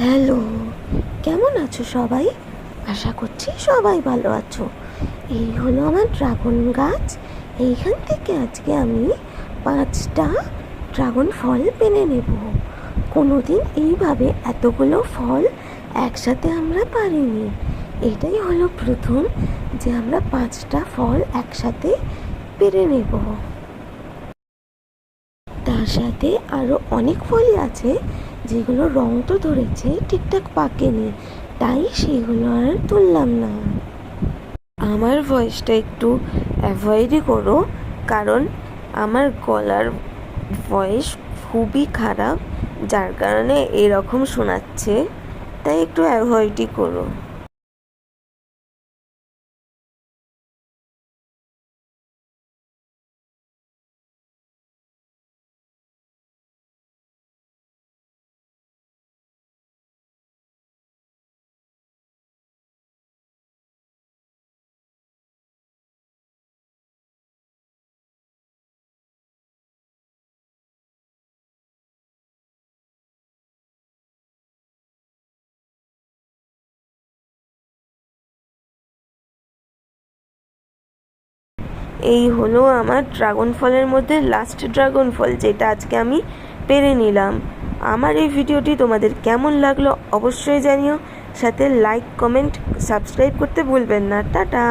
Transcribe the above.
Hello, কেমন আছো সবাই? আশা করছি সবাই ভালো আছো। এই হলো আমার ড্রাগন গাছ। এইখান থেকে আজকে আমি 5টা ড্রাগন ফল পেনে নেব। কোনোদিন এইভাবে এতগুলো ফল একসাথে আমরা পারিনি। এটাই হলো প্রথম যে আমরা 5টা ফল একসাথে পেরে নেব। তার সাথে আরও অনেক ফলই আছে যেগুলো রং তো ধরেছে, ঠিকঠাক পাকেনি, তাই সেগুলো আর তুললাম না। আমার ভয়েসটা একটু অ্যাভয়েডই করো, কারণ আমার গলার ভয়েস খুবই খারাপ, যার কারণে এরকম শোনাচ্ছে, তাই একটু অ্যাভয়েডই করো। এই হলো আমার ড্রাগন ফলের মধ্যে লাস্ট ড্রাগন ফল, যেটা আজকে আমি পেরে নিলাম। আমার এই ভিডিওটি তোমাদের কেমন লাগলো অবশ্যই জানিও, সাথে লাইক, কমেন্ট, সাবস্ক্রাইব করতে ভুলবেন না। টাটা।